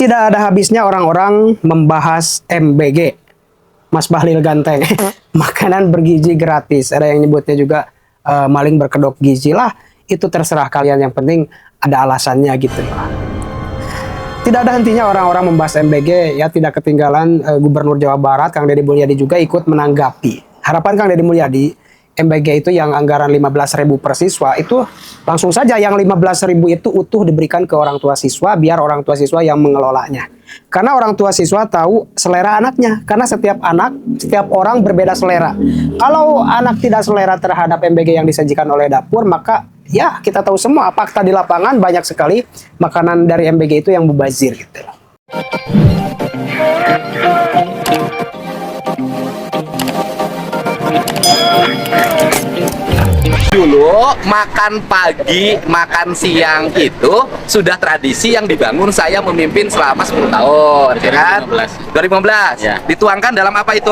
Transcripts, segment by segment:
Tidak ada habisnya orang-orang membahas MBG, Mas Bahlil Ganteng. Makanan bergizi gratis. Ada yang nyebutnya juga maling berkedok gizi lah. Itu terserah kalian, yang penting ada alasannya gitu lah. Tidak ada hentinya orang-orang membahas MBG. Ya, tidak ketinggalan Gubernur Jawa Barat Kang Deddy Mulyadi juga ikut menanggapi. Harapan Kang Deddy Mulyadi, MBG itu yang anggaran 15.000 per siswa itu langsung saja yang 15.000 itu utuh diberikan ke orang tua siswa, biar orang tua siswa yang mengelolanya. Karena orang tua siswa tahu selera anaknya, karena setiap anak, setiap orang berbeda selera. Kalau anak tidak selera terhadap MBG yang disajikan oleh dapur, maka ya kita tahu semua fakta di lapangan, banyak sekali makanan dari MBG itu yang mubazir gitu. Dulu makan pagi, makan siang itu sudah tradisi yang dibangun saya memimpin selama 10 tahun, ya kan? 2015. Ya. Dituangkan dalam apa itu?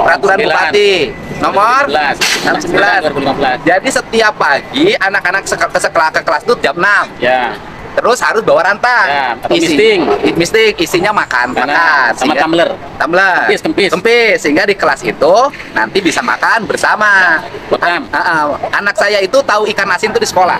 Peraturan 9. Bupati nomor 9 9. Jadi setiap pagi anak-anak ke kelas itu jam 6. Ya. Terus harus bawa rantang. Ya, atau misting. Isinya makan Sama sehingga- tumbler. Kempis, sehingga di kelas itu nanti bisa makan bersama. Bekam. Anak saya itu tahu ikan asin itu di sekolah.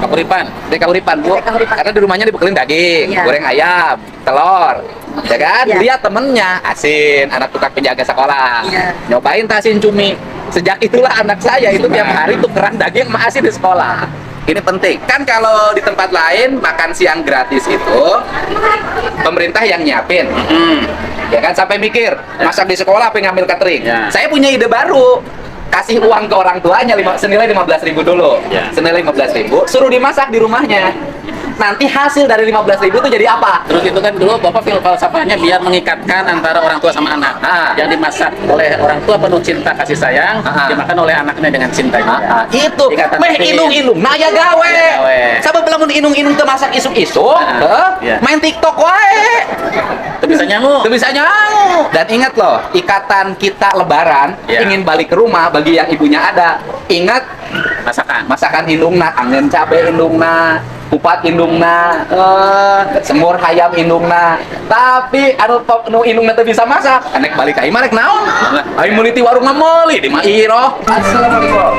Kapuripan. Di Kahuripan, Bu. Karena di rumahnya dibekelin daging, goreng ayam, telur. Ya kan? Lihat temennya asin, anak tukang penjaga sekolah. Nyobain asin cumi. Sejak itulah anak saya itu tiap hari tukeran daging sama asin di sekolah. Ini penting. Kan kalau di tempat lain makan siang gratis itu pemerintah yang nyiapin. Ya kan, sampai mikir masak di sekolah apa yang ngambil catering. Ya. Saya punya ide baru. Kasih uang ke orang tuanya senilai 15.000 dulu. Ya. Senilai 15.000, suruh dimasak di rumahnya. Nanti hasil dari 15.000 itu jadi apa? Terus itu kan dulu Bapak filsafahnya biar mengikatkan antara orang tua sama anak. Yang dimasak oleh orang tua penuh cinta kasih sayang, dimakan oleh anaknya dengan cinta juga. Itu Ikatan meh batin. inung-inung naya gawe. Ya, gawe. Sabab lamun inung-inung teu masak isuk-isuk, Ya. main TikTok wae. Itu bisa nyamuk. Itu bisa nyangu. Dan ingat loh, ikatan kita lebaran, Ya. ingin balik ke rumah bagi yang ibunya ada. Ingat masakan indungna, angin cabe indungna, kupat indungna, semur hayam indungna. Tapi anu nu indungna teu bisa masak, anek balik ka imah rek naon? Ai meuli ti warung meuli di mah iroh. Assalamualaikum.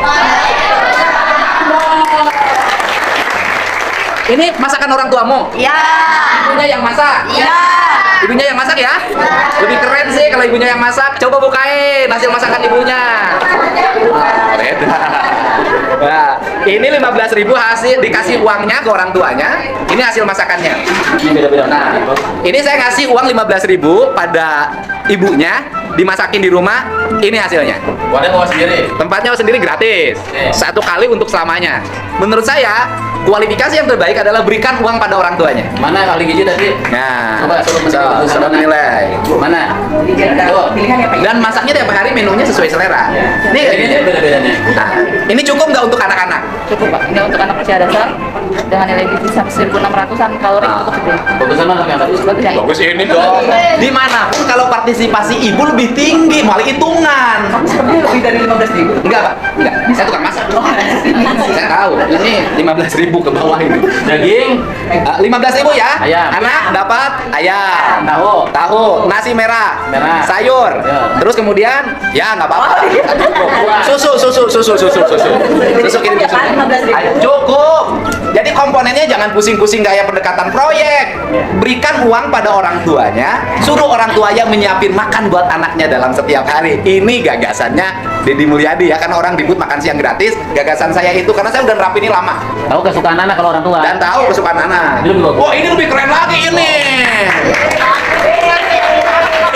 Ini masakan orang tuamu? Ya. Ibunya yang masak? Ya. Ibunya yang masak ya? Lebih keren sih kalau ibunya yang masak. Coba bukain hasil masakan ibunya. Beda. Nah, ini 15.000 hasil dikasih uangnya ke orang tuanya. Ini hasil masakannya. Nah, ini saya ngasih uang 15.000 pada ibunya, dimasakin di rumah. Ini hasilnya. Wadah bawa sendiri. Tempatnya sendiri gratis. Oke. 1 kali untuk selamanya. Menurut saya, kualifikasi yang terbaik adalah berikan uang pada orang tuanya. Mana ahli gizi tadi? Nah, Coba suruh menilai. suruh menilai. Mana? Tuh. Dan masaknya tiap hari menunya sesuai selera. Nih, Ini beda-bedanya. nah, ini cukup nggak untuk anak-anak? Cukup Pak. Ini untuk anak usia dasar dengan nilai gizi sampai 1.600-an kalori cukup gede. Bagusan mana yang tadi? Bagus ya? Bagus ini dong. Dimanapun kalau partisipasi ibu lebih tinggi, malah hitungan. Sebenarnya lebih dari 15.000. Enggak, Pak. Enggak. Saya tukang masak. Saya tahu. Ini 15.000 ke bawah ini. Daging. 15.000 ya. Ayam. Anak dapat ayam. Tahu. Nasi merah. Sayur. Ya. Terus kemudian ya nggak apa-apa. Susu kirim susu. Ayo, cukup. Jadi komponennya jangan pusing-pusing kayak pendekatan proyek. Berikan uang pada orang tuanya, suruh orang tuanya menyiapin makan buat anaknya dalam setiap hari. Ini gagasannya Deddy Mulyadi ya, karena orang ribut makan siang gratis. Gagasan saya itu karena saya udah nerapin ini lama Tahu kesukaan anak kalau orang tua. dan tahu kesukaan anak. Ini lebih bagus. Wah, ini lebih keren lagi ini.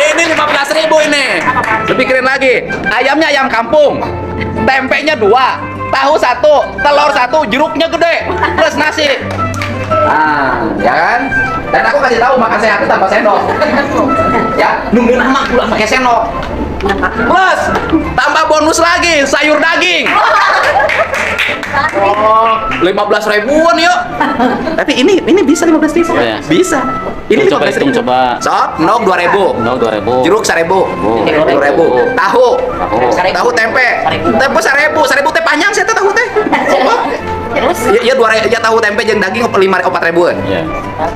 Ini 15.000 ini. Lebih keren lagi. Ayamnya ayam kampung. Tempenya 2, tahu 1, telur 1, jeruknya gede, plus nasi. Nah, ya kan? Dan aku kasih tahu makan sehat itu tanpa sendok. Ya, nunggu nama pulang pakai sendok. Plus tambah bonus lagi sayur daging. Oh, 15 ribuan yuk. Tapi ini bisa 15.000. Oh, ya. Bisa. Ini Coba hitung, 15.000. coba. Sok, nok 2.000. Nol 2.000. Jeruk 1.000. 2.000. Tahu tempe. Tempe 1.000. 1.000 teh panjang saya teh tahu teh. Oh, Terus? Ya, ya tahu tempe jeung daging 5-4 ribuan. Iya.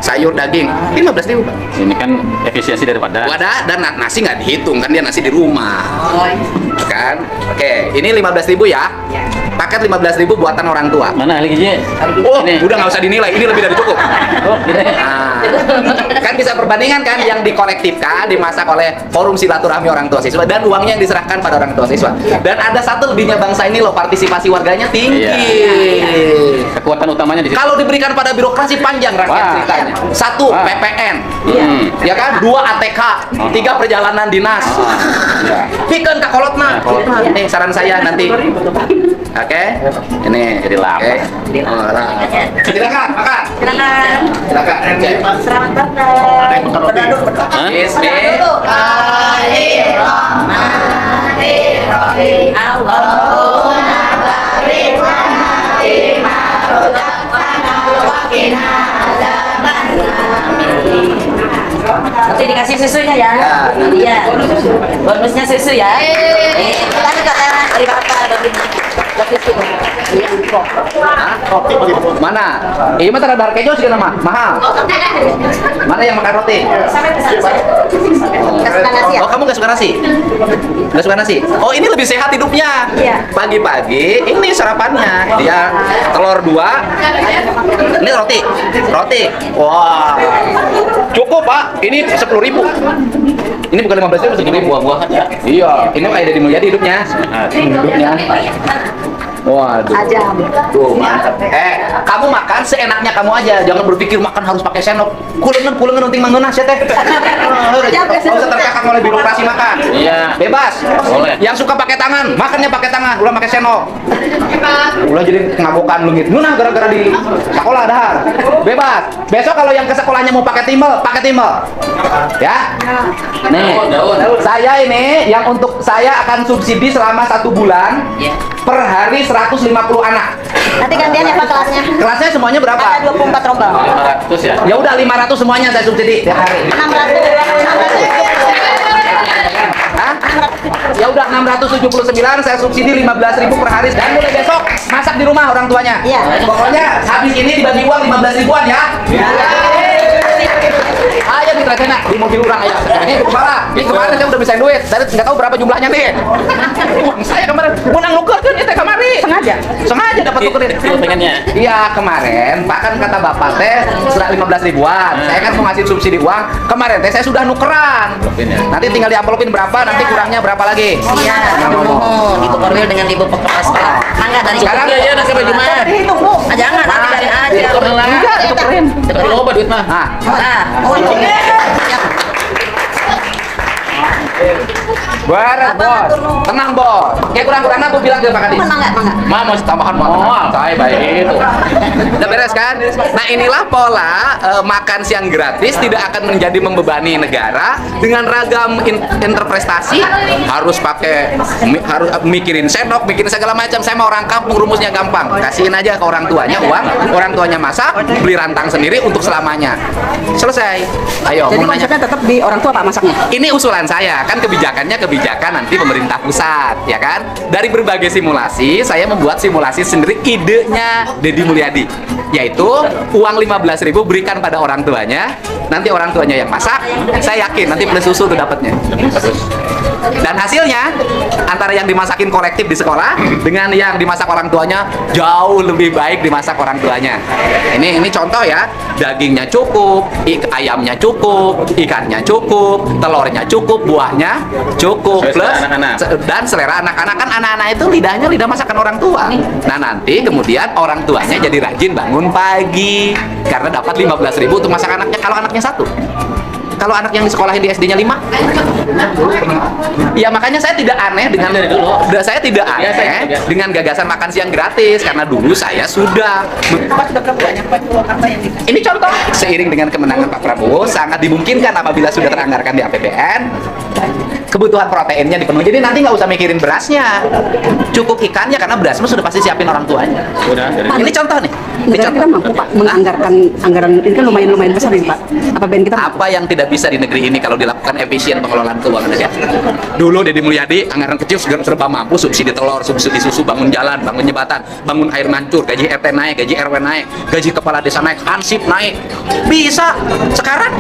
Sayur daging 15.000, Pak. Ini kan efisiensi daripada. Wadah, dan nasi nggak dihitung kan, dia nasi di rumah. Oh, iya. Kan? Oke, ini 15.000 ya. Paket 15.000 buatan orang tua. Mana ahli gizi? Oh, Ini. udah nggak usah dinilai, ini lebih dari cukup. Oh, gini. Nah, kan bisa perbandingan kan yang dikolektifkan, dimasak oleh Forum Silaturahmi Orang Tua Siswa dan uangnya yang diserahkan pada orang tua siswa. Dan ada satu lebihnya bangsa ini loh, partisipasi warganya tinggi. Iya. Kekuatan utamanya di situ. Kalau diberikan pada birokrasi panjang rakyat Wah. ceritanya. 1 Wah. PPN, Iya. ya kan? 2 ATK, 3 perjalanan dinas. Ya. Pikeun ka kolotna. Nih saran saya nanti. Oke, ini Jadi lapar. Oke. Oh, lah. Silakan makan. Silakan. Silakan. Oke. Selamat datang. Hah? Bismillahirrahmanirrahim. Allahumma barik lana fima razaqtana wa qina adzabannar. Nanti dikasih susunya ya. Iya. Bonusnya susu ya. Tadi kata dari Bapak dari susu. Mana? Iya mah tara darkejo sih nama mahal. Mana yang makan roti? Oh, kamu nggak suka nasi? Nggak suka nasi? Oh, ini lebih sehat hidupnya. Iya. Pagi-pagi ini sarapannya. Dia telur 2. Ini roti. Roti. Wah. Cukup, Pak. Ini 10.000. Ini bukan 15.000, 10.000. Buah-buahan ya. Iya, ini kayak Deddy Mulyadi hidupnya. Hidupnya. Waduh. Ajam. Tuh, mantap. Kamu makan seenaknya kamu aja. Jangan berpikir makan harus pakai sendok. Kulengan unting mangunas ya teh. Nggak usah terkekang oleh birokrasi makan. Iya. Bebas. Boleh. Yang suka pakai tangan, makannya pakai tangan. Ulah pakai sendok. Ulah jadi ngabokan lungit. Nunah gara-gara di sekolah dahar. Bebas. Besok kalau yang ke sekolahnya mau pakai timbel, pakai timbel. Ya. Nih, saya ini yang untuk saya akan subsidi selama 1 bulan per hari 150 anak. Nanti gantian ya Pak kelasnya. Kelasnya semuanya berapa? Ada 24 rombel. 500 ya. Ya udah 500 semuanya saya subsidi tiap hari. 600. Hah? Ya udah 679 saya subsidi 15.000 per hari dan mulai besok masak di rumah orang tuanya. Iya. Pokoknya habis ini dibagi uang 15 ribuan ya. Ayo diteracena di mobil orang ayo. Ini kepala. Ini kemarin saya udah bisa duit. Saya nggak tahu berapa jumlahnya nih. Uang saya kemarin menang nukerkeun itu kemarin. Sengaja dapat nukerin. Itu pengennya. Iya kemarin Pak kan kata Bapak teh sudah 15 ribuan. Saya kan mau ngasih subsidi uang. Kemarin teh saya sudah nukeran. Nanti tinggal diamplopin berapa, nanti kurangnya berapa lagi. Iya, mohon Ibu Korwil dengan Ibu Kepala Sekolah. Mangga dari Sekarang Iya, nanti baju mah. jangan nanti dari aja. Enggak, ditukerin. Tapi loba duit mah. Nah, beres bos, tenang bos. Kayak kurang-kurang aku bilang ke Pak Kadis. Mangga. Ma mau tambahan mau. Saya baik itu. Udah beres kan? Nah inilah pola makan siang gratis tidak akan menjadi membebani negara dengan ragam interpretasi. Harus pakai, harus mikirin sendok, mikirin segala macam. Saya mau orang kampung rumusnya gampang. Kasihin aja ke orang tuanya uang, orang tuanya masak, beli rantang sendiri untuk selamanya. Selesai. Ayo. Jadi mau nanya. konsepnya tetap di orang tua Pak masaknya? Ini usulan saya, kan kebijakannya kebijakan nanti pemerintah pusat, ya kan? Dari berbagai simulasi, saya membuat simulasi sendiri idenya Deddy Mulyadi, yaitu uang 15.000 berikan pada orang tuanya, nanti orang tuanya yang masak, saya yakin nanti plus susu tuh dapatnya. Dan hasilnya antara yang dimasakin kolektif di sekolah dengan yang dimasak orang tuanya jauh lebih baik dimasak orang tuanya. Ini contoh ya, dagingnya cukup, ayamnya cukup, ikannya cukup, telurnya cukup, buahnya cukup, Selera plus anak-anak. dan selera anak-anak. Kan anak-anak itu lidahnya lidah masakan orang tua. Nah nanti kemudian orang tuanya jadi rajin bangun pagi karena dapat 15.000 untuk masak anaknya kalau anaknya 1. Kalau anak yang disekolahin di SD-nya 5. Ya makanya saya tidak aneh dengan Dari dulu. saya tidak Biasa, aneh biasa. dengan gagasan makan siang gratis karena dulu saya sudah. Ini contoh seiring dengan kemenangan Pak Prabowo sangat dimungkinkan apabila sudah teranggarkan di APBN kebutuhan proteinnya dipenuhi. Jadi nanti nggak usah mikirin berasnya, cukup ikannya karena beras mah sudah pasti siapin orang tuanya. Udah, dari Ini contoh nih. Ini Negara contoh. kita mampu Pak menganggarkan anggaran ini kan lumayan besar ini Pak. APBN kita Apa yang tidak bisa di negeri ini kalau dilakukan efisien pengelolaan keuangan negara? Dulu Deddy Mulyadi anggaran kecil serba mampu, subsidi telur, subsidi susu, bangun jalan, bangun jembatan, bangun air mancur, gaji RT naik, gaji RW naik, gaji kepala desa naik, ansip naik. Bisa. Sekarang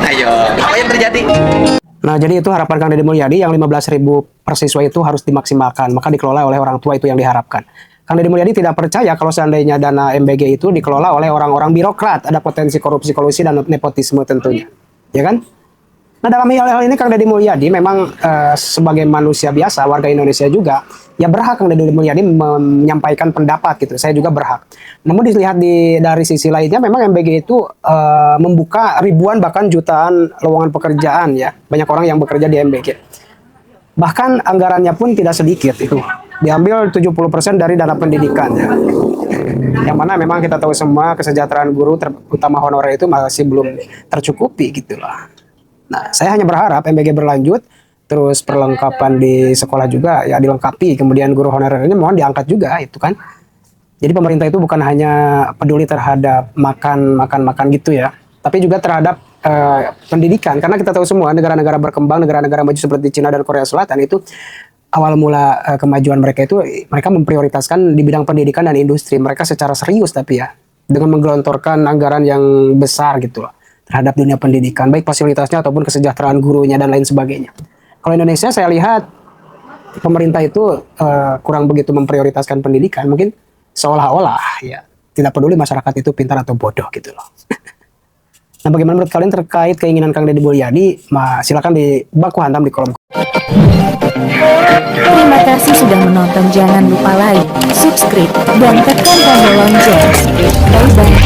ayo, apa yang terjadi? Nah, jadi itu harapan Kang Deddy Mulyadi yang 15.000 per siswa itu harus dimaksimalkan, maka dikelola oleh orang tua, itu yang diharapkan. Kang Deddy Mulyadi tidak percaya kalau seandainya dana MBG itu dikelola oleh orang-orang birokrat, ada potensi korupsi, kolusi, dan nepotisme tentunya. Ya kan? Nah, dalam hal ini Kang Deddy Mulyadi memang sebagai manusia biasa, warga Indonesia juga, ya berhak Kang Deddy Mulyadi menyampaikan pendapat gitu. Saya juga berhak. Namun dilihat dari sisi lainnya, memang MBG itu membuka ribuan bahkan jutaan lowongan pekerjaan ya. Banyak orang yang bekerja di MBG. Bahkan anggarannya pun tidak sedikit itu. Diambil 70% dari dana pendidikan ya. Yang mana memang kita tahu semua kesejahteraan guru terutama honorer itu masih belum tercukupi gitu lah. Nah, saya hanya berharap MBG berlanjut, terus perlengkapan di sekolah juga ya dilengkapi, kemudian guru honorer ini mohon diangkat juga itu kan. Jadi pemerintah itu bukan hanya peduli terhadap makan gitu ya, tapi juga terhadap pendidikan, karena kita tahu semua negara-negara berkembang, negara-negara maju seperti Cina dan Korea Selatan itu awal mula kemajuan mereka itu mereka memprioritaskan di bidang pendidikan dan industri mereka secara serius, tapi ya dengan menggelontorkan anggaran yang besar gitu loh terhadap dunia pendidikan, baik fasilitasnya ataupun kesejahteraan gurunya dan lain sebagainya. Kalau Indonesia saya lihat pemerintah itu kurang begitu memprioritaskan pendidikan, mungkin seolah-olah ya tidak peduli masyarakat itu pintar atau bodoh gitu loh. Nah, bagaimana menurut kalian terkait keinginan Kang Deddy Mulyadi? Silakan baku hantam di kolom. Terima kasih sudah menonton. Jangan lupa like, subscribe, dan tekan tombol lonceng. Bye-bye.